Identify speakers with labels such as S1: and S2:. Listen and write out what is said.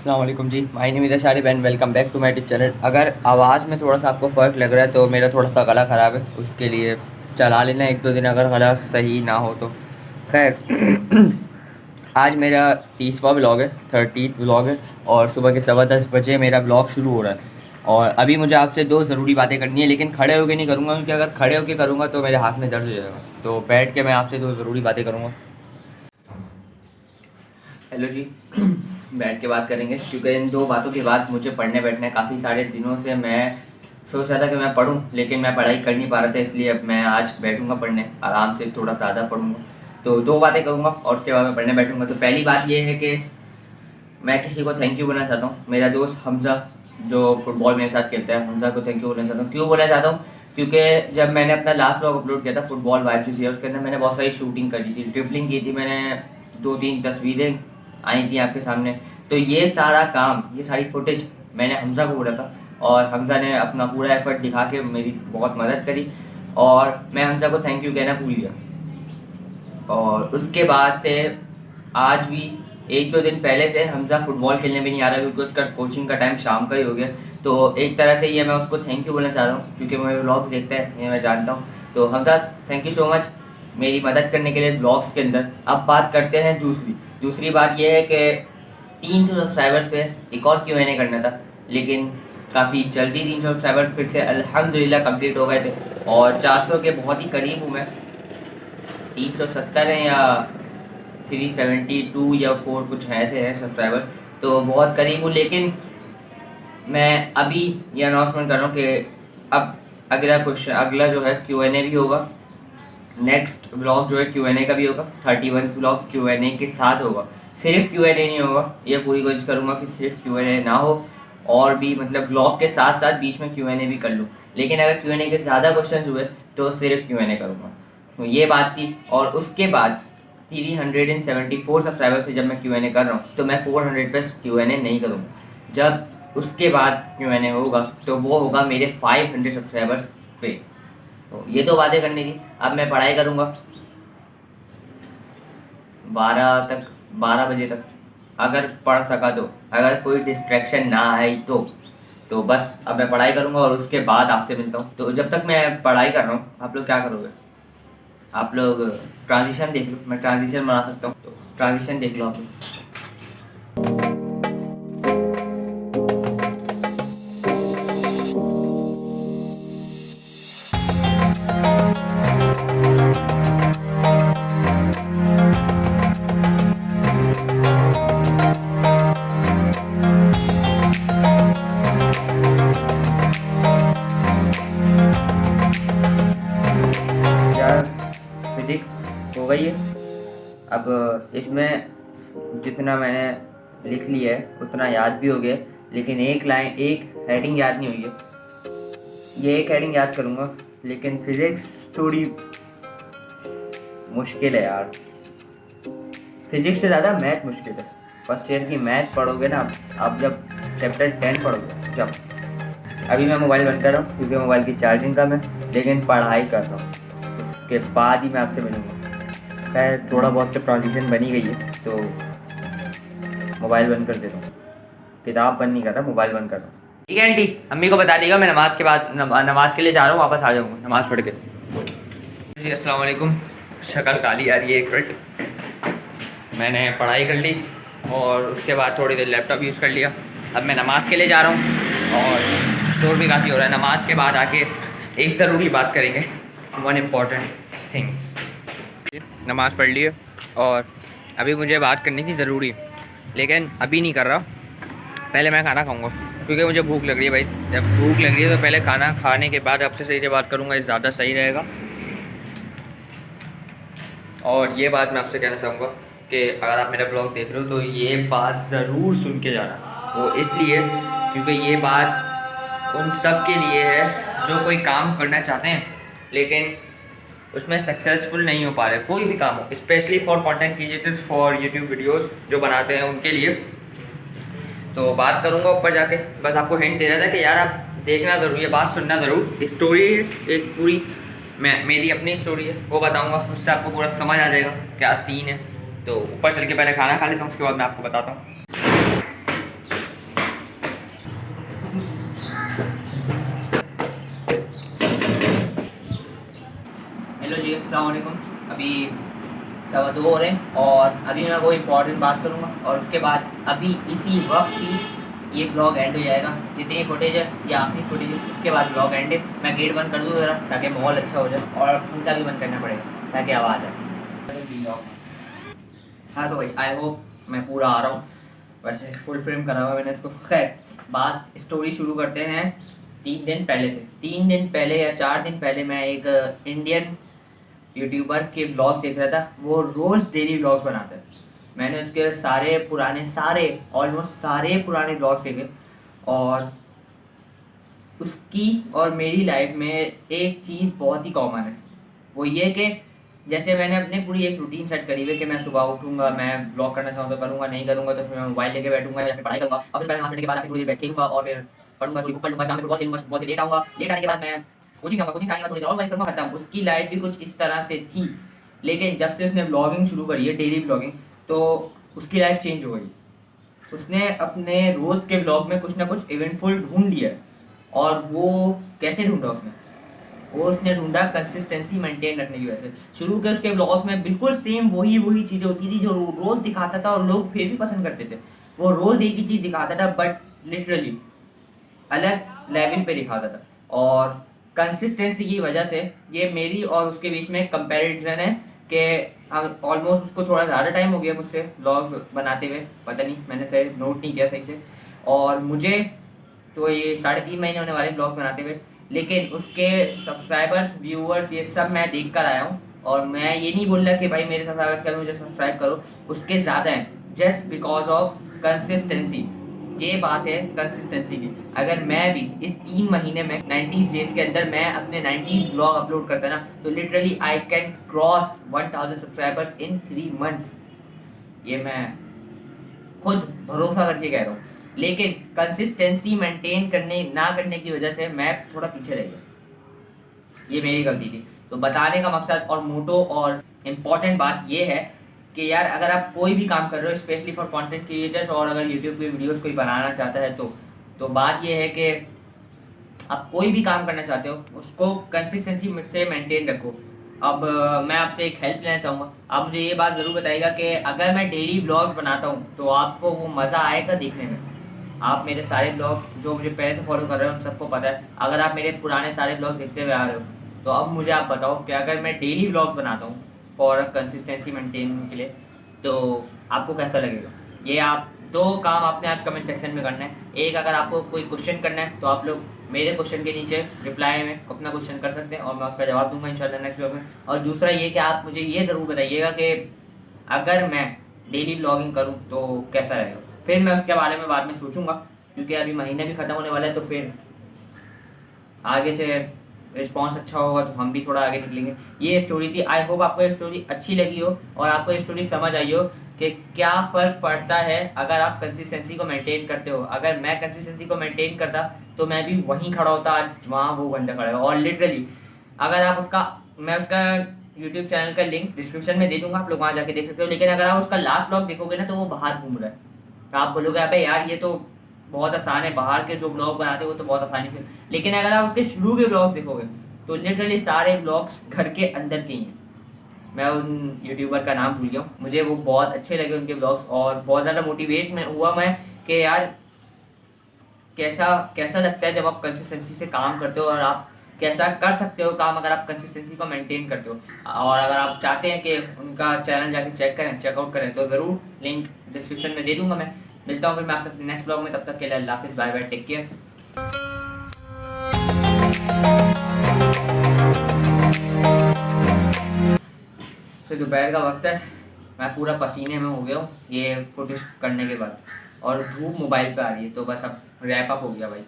S1: अस्सलाम वालेकुम जी, my name is Sharib and welcome back to my YouTube channel. अगर आवाज़ में थोड़ा सा आपको फ़र्क लग रहा है तो मेरा थोड़ा सा गला ख़राब है, उसके लिए चला लेना एक दो दिन अगर गला सही ना हो तो। खैर आज मेरा 30वां व्लॉग है, 30th व्लॉग है और सुबह के 10:15 बजे मेरा व्लॉग शुरू हो रहा है। और अभी मुझे आपसे दो ज़रूरी बातें करनी है, लेकिन खड़े होकर नहीं करूँगा क्योंकि अगर खड़े होकर करूँगा तो मेरे हाथ में दर्द हो जाएगा। तो बैठ के मैं आपसे दो ज़रूरी बातें करूँगा। हेलो जी। बैठ के बात करेंगे क्योंकि इन दो बातों के बाद मुझे पढ़ने बैठना है। काफ़ी सारे दिनों से मैं सोच रहा था कि मैं पढूं, लेकिन मैं पढ़ाई कर नहीं पा रहा था, इसलिए अब मैं आज बैठूंगा पढ़ने, आराम से थोड़ा ज़्यादा पढ़ूंगा। तो दो बातें करूंगा और उसके बाद मैं पढ़ने बैठूंगा। तो पहली बात ये है कि मैं किसी को थैंक यू बोलना चाहता हूँ। मेरा दोस्त हमज़ा जो फुटबॉल मेरे साथ खेलता है, हमज़ा को थैंक यू बोलना चाहता हूँ। क्यों बोलना चाहता हूँ? क्योंकि जब मैंने अपना लास्ट व्लॉग अपलोड किया था फुटबॉल वाइब से उसके अंदर मैंने बहुत सारी शूटिंग करी थी, ड्रिबलिंग की थी मैंने, 2-3 तस्वीरें आई थी आपके सामने। तो ये सारा काम, ये सारी फुटेज मैंने हमज़ा को बोला था और हमज़ा ने अपना पूरा एफर्ट दिखा के मेरी बहुत मदद करी और मैं हमज़ा को थैंक यू कहना भूल गया। और उसके बाद से आज भी एक दो दिन पहले से हमज़ा फुटबॉल खेलने भी नहीं आ रहा क्योंकि उसका कोचिंग का टाइम शाम का ही हो गया। तो एक तरह से ये मैं उसको थैंक यू बोलना चाह रहा हूँ क्योंकि मेरे व्लॉग्स देखता है, ये मैं जानता हूँ। तो Hamza, thank you so much मेरी मदद करने के लिए व्लॉग्स के अंदर। अब बात करते हैं दूसरी बात यह है कि 300 सब्सक्राइबर्स पे एक और Q&A करना था, लेकिन काफ़ी जल्दी 300 सब्सक्राइबर फिर से अल्हम्दुलिल्लाह कंप्लीट हो गए थे और 400 के बहुत ही करीब हूँ मैं। 370 है या 372 या 4 कुछ ऐसे है सब्सक्राइबर, तो बहुत करीब हूँ। लेकिन मैं अभी ये अनाउंसमेंट कर रहा हूँ कि अब अगला जो है Q&A भी होगा। नेक्स्ट व्लॉग जो है Q&A का भी होगा। 31 व्लॉग Q&A के साथ होगा, सिर्फ Q&A नहीं होगा। ये पूरी कोशिश करूँगा कि सिर्फ Q&A ना हो और भी मतलब व्लॉग के साथ साथ बीच में Q&A भी कर लूँ। लेकिन अगर Q&A के ज़्यादा क्वेश्चन हुए तो सिर्फ Q&A करूँगा। तो ये बात थी। और उसके बाद 374 सब्सक्राइबर से जब मैं Q&A कर रहा हूँ तो मैं 400 प्लस Q&A नहीं करूँगा। जब उसके बाद Q&A होगा तो वो होगा मेरे 500 सब्सक्राइबर्स पे। तो ये दो बातें करनी थी। अब मैं पढ़ाई करूँगा 12 बजे तक, अगर पढ़ सका तो, अगर कोई डिस्ट्रैक्शन ना आई तो बस अब मैं पढ़ाई करूँगा और उसके बाद आपसे मिलता हूँ। तो जब तक मैं पढ़ाई कर रहा हूँ आप लोग क्या करोगे? आप लोग ट्रांजिशन देख लो, मैं ट्रांजिशन बना सकता हूँ, तो ट्रांजिशन देख लो आप लोग। यार फिजिक्स हो गई है। अब इसमें जितना मैंने लिख लिया है उतना याद भी हो गया, लेकिन एक हेडिंग याद नहीं हुई है। ये एक हेडिंग याद करूँगा, लेकिन फिजिक्स थोड़ी मुश्किल है यार। फिजिक्स से ज़्यादा मैथ मुश्किल है। फर्स्ट ईयर की मैथ पढ़ोगे ना आप जब चैप्टर 10 पढ़ोगे जब। अभी मैं मोबाइल बंद कर रहा हूँ क्योंकि मोबाइल की चार्जिंग कम है, लेकिन पढ़ाई कर रहा हूँ। उसके बाद ही मैं आपसे मिलूँगा। खैर थोड़ा बहुत तो ट्रांजिशन बनी गई है, तो मोबाइल बंद कर देता हूँ। किताब बंद नहीं कर रहा, मोबाइल बंद कर रहा हूँ। ठीक है आंटी, अम्मी को बता देगा मैं नमाज़ के बाद नमाज़ के लिए जा रहा हूँ, वापस आ जाऊँगा नमाज़ पढ़ के। जी अस्सलाम वालेकुम। शक्ल काली आ रही है, एक मिनट। मैंने पढ़ाई कर ली और उसके बाद थोड़ी देर लैपटॉप यूज़ कर लिया। अब मैं नमाज़ के लिए जा रहा हूँ और शोर भी काफ़ी हो रहा है। नमाज़ के बाद आके एक ज़रूरी बात करेंगे, वन इम्पॉर्टेंट थिंग। नमाज़ पढ़ ली है और अभी मुझे बात करनी थी ज़रूरी, लेकिन अभी नहीं कर रहा। पहले मैं खाना खाऊंगा क्योंकि मुझे भूख लग रही है भाई। जब भूख लग रही है तो पहले खाना खाने के बाद आपसे सही से बात करूंगा, ये ज़्यादा सही रहेगा। और ये बात मैं आपसे कहना चाहूँगा कि अगर आप मेरा ब्लॉग देख रहे हो तो ये बात ज़रूर सुन के जाना। वो इसलिए क्योंकि ये बात उन सब के लिए है जो कोई काम करना चाहते हैं लेकिन उसमें सक्सेसफुल नहीं हो पा रहे, कोई भी काम हो, specially for content creators, for YouTube videos जो बनाते हैं उनके लिए। तो बात करूँगा ऊपर जाके, बस आपको हिंट दे रहा था कि यार आप देखना ज़रूरी है, बात सुनना ज़रूर। स्टोरी एक पूरी मेरी अपनी स्टोरी है, वो बताऊँगा, उससे आपको पूरा समझ आ जाएगा क्या सीन है। तो ऊपर चल के पहले खाना खा लेता हूँ, उसके बाद मैं आपको बताता हूँ। हेलो जी, अस्सलाम वालेकुम। अभी 2:15 हो रहे हैं और अभी मैं वो इम्पोर्टेंट बात करूँगा और उसके बाद अभी इसी वक्त ही ये ब्लॉग एंड हो जाएगा। जितनी फुटेज है ये आखिरी फुटेज है, उसके बाद ब्लॉग एंड है। मैं गेट बंद कर दूँ ज़रा ताकि माहौल अच्छा हो जाए और पंखा भी बंद करना पड़ेगा ताकि आवाज़ आए। हाँ तो भाई आई होप मैं पूरा आ रहा हूँ। वैसे फुल फ्रेम करा हुआ मैंने इसको। खैर, बात स्टोरी शुरू करते हैं 3 दिन पहले से। 3 दिन पहले या 4 दिन पहले मैं एक इंडियन यूट्यूबर के ब्लॉग देख रहा था। वो रोज़ डेली ब्लॉग्स बनाता है। मैंने उसके सारे ऑलमोस्ट सारे पुराने ब्लॉग्स देखे और उसकी और मेरी लाइफ में एक चीज़ बहुत ही कॉमन है। वो ये कि जैसे मैंने अपनी पूरी एक रूटीन सेट करी हुई है कि मैं सुबह उठूंगा, मैं ब्लॉग करना चाहूँ तो करूँगा, नहीं करूँगा तो फिर मैं मोबाइल लेके बैठूंगा या फिर पढ़ाई करूँगा। और फिर मैं 5 मिनट के बाद आके थोड़ी देर बैठूंगा और फिर पढ़ूंगा, थोड़ी बुक पढ़ूंगा, शाम में फुटबॉल खेलूंगा, फुटबॉल से लेट आऊँगा, लेट आने के बाद मैं कोचिंग जाऊँगा, कोचिंग से आने के बाद थोड़ी देर और वर्क करूँगा, खत्म। उसकी लाइफ भी कुछ इस तरह से थी। लेकिन जब से उसने ब्लॉगिंग शुरू करी है, डेली ब्लॉगिंग, तो उसकी लाइफ चेंज हो गई। उसने अपने रोज़ के ब्लॉग में कुछ ना कुछ इवेंटफुल ढूंढ लिया है। और वो कैसे ढूंढा उसने ढूंढा कंसिस्टेंसी मेंटेन रखने की वजह से। शुरू के उसके ब्लॉग्स में बिल्कुल सेम वही चीज़ें होती थी जो रोज़ दिखाता था और लोग फिर भी पसंद करते थे। वो रोज़ एक ही चीज़ दिखाता था बट लिटरली अलग लेवल पे दिखाता था। और कंसिस्टेंसी की वजह से ये मेरी और उसके बीच में कंपैरिजन है कि अब ऑलमोस्ट उसको थोड़ा ज़्यादा टाइम हो गया मुझसे ब्लॉग बनाते हुए। पता नहीं, मैंने सही नोट नहीं किया सही से। और मुझे तो ये 3.5 महीने होने वाले ब्लॉग बनाते हुए। लेकिन उसके सब्सक्राइबर्स, व्यूअर्स, ये सब मैं देख कर आया हूँ। और मैं ये नहीं बोल रहा कि भाई मेरे सब्सक्राइबर्स करो, मुझे सब्सक्राइब करो, उसके ज़्यादा हैं जस्ट बिकॉज ऑफ कंसिस्टेंसी। ये बात है कंसिस्टेंसी की। अगर मैं भी इस 3 महीने में 90 डेज के अंदर मैं अपने 90 ब्लॉग अपलोड करता ना तो literally I can cross 1000 subscribers in 3 months. ये मैं खुद भरोसा करके कह रहा हूँ। लेकिन कंसिस्टेंसी मेंटेन करने ना करने की वजह से मैं थोड़ा पीछे रह गया। ये मेरी गलती थी। तो बताने का मकसद और मोटो और इम्पॉर्टेंट बात ये है कि यार अगर आप कोई भी काम कर रहे हो, स्पेशली फॉर कंटेंट क्रिएटर्स, और अगर यूट्यूब पे वीडियोस कोई बनाना चाहता है तो बात ये है कि आप कोई भी काम करना चाहते हो उसको कंसिस्टेंसी से मेंटेन रखो। अब मैं आपसे एक हेल्प लेना चाहूँगा। आप मुझे ये बात ज़रूर बताइएगा कि अगर मैं डेली ब्लॉग्स बनाता हूँ तो आपको वो मज़ा आएगा देखने में। आप मेरे सारे ब्लॉग्स जो मुझे पहले से फॉलो कर रहे हो उन सबको पता है। अगर आप मेरे पुराने सारे ब्लॉग्स देखते हुए आ रहे हो तो अब मुझे आप बताओ कि अगर मैं डेली ब्लॉग्स बनाता हूँ फॉर कंसिस्टेंसी मेंटेन के लिए तो आपको कैसा लगेगा। ये आप 2 काम आपने आज कमेंट सेक्शन में करना है। एक, अगर आपको कोई क्वेश्चन करना है तो आप लोग मेरे क्वेश्चन के नीचे रिप्लाई में अपना क्वेश्चन कर सकते हैं और मैं उसका जवाब दूंगा इंशाल्लाह नेक्स्ट ब्लॉग में। और दूसरा ये कि आप मुझे ये ज़रूर बताइएगा कि अगर मैं डेली ब्लॉगिंग करूँ तो कैसा रहेगा। फिर मैं उसके बारे में बाद में सोचूंगा क्योंकि अभी महीना भी ख़त्म होने वाला है। तो फिर आगे से रिस्पॉन्स अच्छा होगा तो हम भी थोड़ा आगे निकलेंगे। ये स्टोरी थी। आई होप आपको ये स्टोरी अच्छी लगी हो और आपको ये स्टोरी समझ आई हो कि क्या फ़र्क पड़ता है अगर आप कंसिस्टेंसी को मेंटेन करते हो। अगर मैं कंसिस्टेंसी को मेंटेन करता तो मैं भी वहीं खड़ा होता आज वहाँ वो बंदा खड़ा है। और लिटरली अगर आप मैं उसका यूट्यूब चैनल का लिंक डिस्क्रिप्शन में दे दूंगा, आप लोग वहाँ जाके देख सकते हो। लेकिन अगर आप उसका लास्ट ब्लॉग देखोगे ना तो वो बाहर घूम रहा है। तो आप बोलोगे अबे यार ये तो बहुत आसान है, बाहर के जो ब्लॉग बनाते हैं वो तो बहुत आसानी से। लेकिन अगर आप उसके शुरू के ब्लॉग्स देखोगे तो लिटरली सारे ब्लॉग्स घर के अंदर के ही हैं। मैं उन यूट्यूबर का नाम भूल गया हूँ। मुझे वो बहुत अच्छे लगे उनके ब्लॉग्स और बहुत ज़्यादा मोटिवेट मैं हुआ कि यार कैसा कैसा लगता है जब आप कंसिस्टेंसी से काम करते हो और आप कैसा कर सकते हो काम अगर आप कंसिस्टेंसी को मेंटेन करते हो। और अगर आप चाहते हैं कि उनका चैनल जाके चेकआउट करें तो ज़रूर लिंक डिस्क्रिप्शन में दे दूंगा मैं। मिलता हूँ फिर मैं आपसे नेक्स्ट ब्लॉग में। तब तक के लिए अल्लाह हाफिज़, बाय बाय, टेक केयर। तो दोपहर का वक्त है, मैं पूरा पसीने में हो गया हूँ ये फोटो करने के बाद और धूप मोबाइल पे आ रही है। तो बस अब रैप अप हो गया भाई।